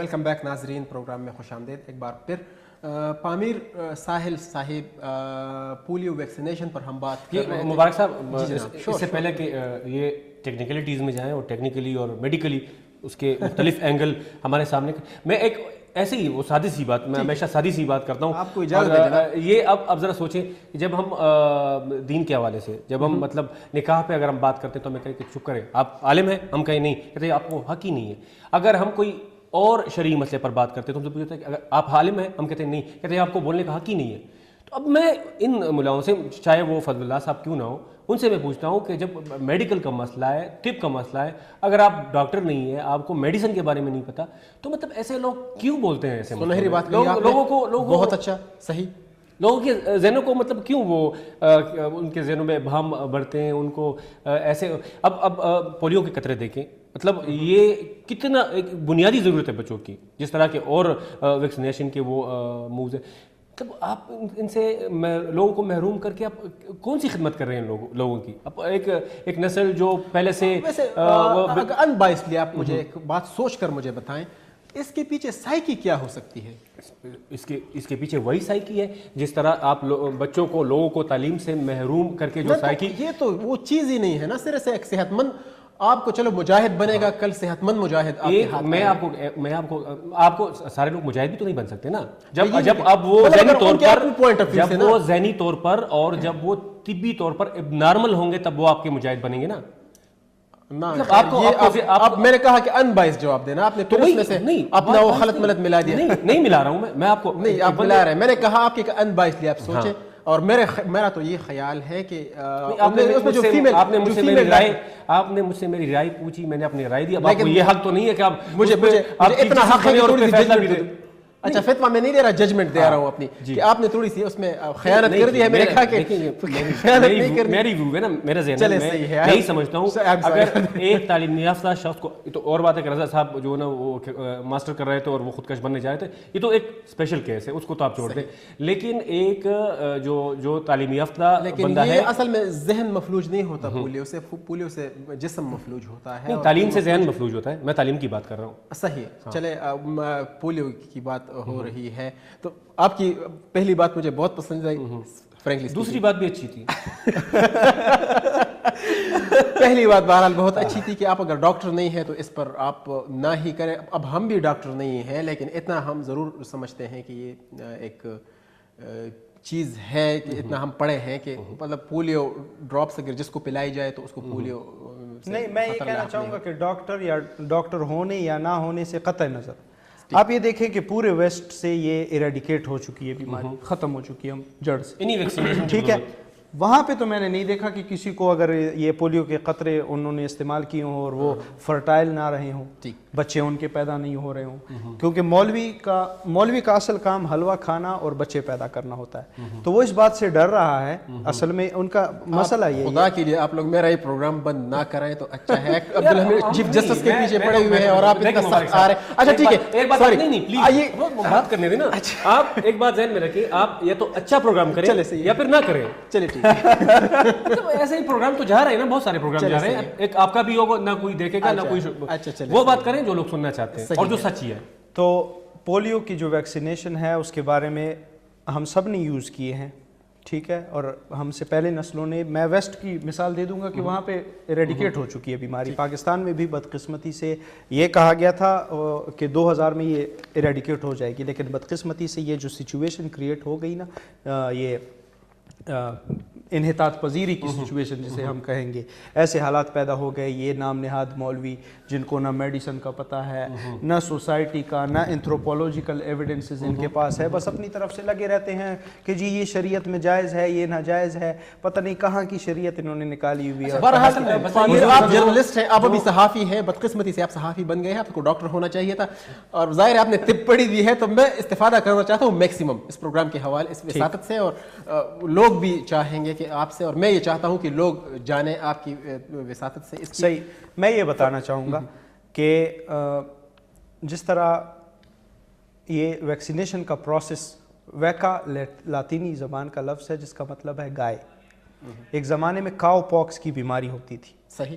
Welcome back ناظرین، programme میں خوش آمدید ایک بار پھر. پامیر ساحل صاحب پولیو ویکسینیشن پر ہم بات کر رہے ہیں. مبارک صاحب، اس سے پہلے کہ یہ ٹیکنیکلٹیز میں جائیں اور ٹیکنیکلی اور میڈیکلی اس کے مختلف اینگل ہمارے سامنے، میں ایک ایسے ہی وہ سادی سی بات، میں ہمیشہ سادی سی بات کرتا ہوں. آپ کو اجازت یہ اب ذرا سوچیں، جب ہم دین کے حوالے سے جب ہم مطلب نکاح پہ اگر ہم بات کرتے ہیں تو ہمیں کہیں کہ چپ کریں، آپ عالم ہیں، ہم کہیں نہیں، کہتے ہیں آپ کو حق ہی نہیں ہے. اگر ہم کوئی اور شرعی مسئلے پر بات کرتے ہیں تو ہم سے پوچھتے ہیں کہ اگر آپ عالم ہیں، ہم کہتے ہیں نہیں، کہتے ہیں آپ کو بولنے کا حق ہی نہیں ہے. تو اب میں ان ملاؤں سے، چاہے وہ فضل اللہ صاحب کیوں نہ ہو، ان سے میں پوچھتا ہوں کہ جب میڈیکل کا مسئلہ ہے، طب کا مسئلہ ہے، اگر آپ ڈاکٹر نہیں ہیں، آپ کو میڈیسن کے بارے میں نہیں پتا، تو مطلب ایسے لوگ کیوں بولتے ہیں ایسے؟ سنہری بات لوگوں کو بہت اچھا، صحیح. لوگوں کے ذہنوں کو مطلب کیوں وہ ان کے ذہنوں میں ابہام بڑھتے ہیں، ان کو ایسے. اب پولیو کے قطرے دیکھیں، مطلب یہ کتنا ایک بنیادی ضرورت ہے بچوں کی، جس طرح کے اور ویکسینیشن کے وہ مووز ہیں. مطلب آپ ان سے لوگوں کو محروم کر کے آپ کون سی خدمت کر رہے ہیں لوگوں کی؟ اب ایک نسل جو پہلے سے ان بائسلی آپ مجھے ایک بات سوچ کر مجھے بتائیں، اس کے پیچھے سائیکی کیا ہو سکتی ہے؟ اس کے پیچھے وہی سائیکی ہے جس طرح آپ بچوں کو، لوگوں کو تعلیم سے محروم کر کے جو سائیکی، یہ تو وہ چیز ہی نہیں ہے نا. صرف سے ایک صحت مند آپ کو، چلو مجاہد بنے گا کل، صحت مند مجاہد میں آپ کو سارے لوگ مجاہد بھی تو نہیں بن سکتے نا. جب اب وہ ذہنی طور پر اور جب وہ طبی طور پر نارمل ہوں گے تب وہ آپ کے مجاہد بنیں گے نا. آپ میں نے کہا کہ ان بائس جواب دینا، آپ نے تو اس میں سے اپنا وہ غلط ملت ملا دیا. نہیں ملا رہا ہوں میں آپ کو، نہیں آپ ملا رہے ہیں. میں نے کہا آپ کی ان بائسلی آپ سوچیں، اور میرا تو یہ خیال ہے کہ آپ نے مجھ سے میری رائے پوچھی، میں نے اپنی رائے دی. اب آپ کو یہ حق تو نہیں ہے کہ آپ مجھے اتنا حق ہے. اچھا فتویٰ میں نہیں دے رہا، ججمنٹ دے رہا ہوں اپنی، کہ آپ نے تھوڑی سی اس میں خیانت کر دی ہے. میں نے کہا کہ میری ویو ہے نا، میرا ذہن ہے، میں یہی سمجھتا ہوں اگر ایک تعلیم یافتہ شخص کو، تو اور بات ہے کہ رضا صاحب جو نا وہ ماسٹر کر رہے تھے اور وہ خودکش بننے جا رہے تھے، یہ تو ایک اسپیشل کیس ہے، اس کو تو آپ چھوڑ دیں. لیکن ایک جو تعلیم یافتہ بندہ ہے، اصل میں ذہن مفلوج نہیں ہوتا پولیو سے جسم مفلوج ہوتا ہے. تعلیم سے ذہن مفلوج ہوتا ہے، میں تعلیم کی بات کر رہا ہوں. صحیح. چلے پولیو کی بات ہو رہی ہے تو آپ کی پہلی بات مجھے بہت پسند آئی، فرینکلی. دوسری بات بھی اچھی تھی. پہلی بات بہرحال بہت اچھی تھی کہ آپ اگر ڈاکٹر نہیں ہیں تو اس پر آپ نہ ہی کریں. اب ہم بھی ڈاکٹر نہیں ہیں، لیکن اتنا ہم ضرور سمجھتے ہیں کہ یہ ایک چیز ہے کہ اتنا ہم پڑھے ہیں کہ مطلب پولیو ڈراپس اگر جس کو پلائی جائے تو اس کو پولیو نہیں. میں یہ کہنا چاہوں گا کہ ڈاکٹر ہونے یا نہ ہونے سے قطع نظر آپ یہ دیکھیں کہ پورے ویسٹ سے یہ ایریڈیکیٹ ہو چکی ہے، بیماری ختم ہو چکی ہے جڑ سے. ٹھیک ہے، وہاں پہ تو میں نے نہیں دیکھا کہ کسی کو اگر یہ پولیو کے قطرے انہوں نے استعمال کیے ہوں اور وہ فرٹائل نہ رہے ہوں، بچے ان کے پیدا نہیں ہو رہے ہوں، کیونکہ مولوی کا اصل کام حلوہ کھانا اور بچے پیدا کرنا ہوتا ہے. تو وہ اس بات سے ڈر رہا ہے. اصل میں ان کا مسئلہ یہ ہے. خدا کے لیے آپ لوگ میرا یہ پروگرام بند نہ کریں تو اچھا ہے. عبدالحمید چیف جسٹس کے پیچھے پڑے ہوئے ہیں اور آپ اتنا سخت آ رہے ہیں. اچھا ٹھیک ہے، ایک بات نہیں پلیز بات کرنے دیں نا. آپ ایک بات ذہن میں رکھیں، آپ یا تو اچھا پروگرام کریں یا پھر نہ کریں. چلے ٹھیک. ایسے ہی پروگرام تو جا رہے ہیں نا، بہت سارے پروگرام جا رہے ہیں. ایک آپ کا بھی ہوگا، نہ کوئی دیکھے گا نہ کوئی. وہ بات کریں جو لوگ سننا چاہتے ہیں اور جو سچی ہے. تو پولیو کی جو ویکسینیشن ہے اس کے بارے میں ہم سب نے یوز کیے ہیں، ٹھیک ہے، اور ہم سے پہلے نسلوں نے. میں ویسٹ کی مثال دے دوں گا کہ وہاں پہ ایریڈیکیٹ ہو چکی ہے بیماری. پاکستان میں بھی بدقسمتی سے یہ کہا گیا تھا کہ 2000 میں یہ ایریڈیکیٹ ہو جائے گی، لیکن بدقسمتی سے یہ جو سچویشن کریٹ ہو گئی نا، یہ انحطاط پذیری کی سچویشن جسے ہم کہیں گے، ایسے حالات پیدا ہو گئے. یہ نام نہاد مولوی جن کو نہ میڈیسن کا پتہ ہے، نہ سوسائٹی کا، نہ انتھروپولوجیکل ایویڈنسز ان کے پاس ہے، بس اپنی طرف سے لگے رہتے ہیں کہ جی یہ شریعت میں جائز ہے، یہ ناجائز ہے. پتہ نہیں کہاں کی شریعت انہوں نے نکالی ہوئی ہے. آپ جرنلسٹ ہیں، آپ ابھی صحافی ہیں، بدقسمتی سے آپ صحافی بن گئے ہیں. آپ کو ڈاکٹر ہونا چاہیے تھا، اور ظاہر ہے آپ نے طب پڑھی ہوئی ہے. تو میں استفادہ کرنا چاہتا ہوں میکسیمم اس پروگرام کے حوالے اس وساطت سے، اور لوگ بھی چاہیں گے کہ آپ سے، اور میں یہ چاہتا ہوں کہ لوگ جانیں آپ کی وساطت سے. صحیح. میں یہ بتانا چاہوں گا کہ جس طرح یہ ویکسینیشن کا پروسیس، ویکا لاطینی زبان کا لفظ ہے جس کا مطلب ہے گائے. ایک زمانے میں کاؤ پاکس کی بیماری ہوتی تھی. صحیح.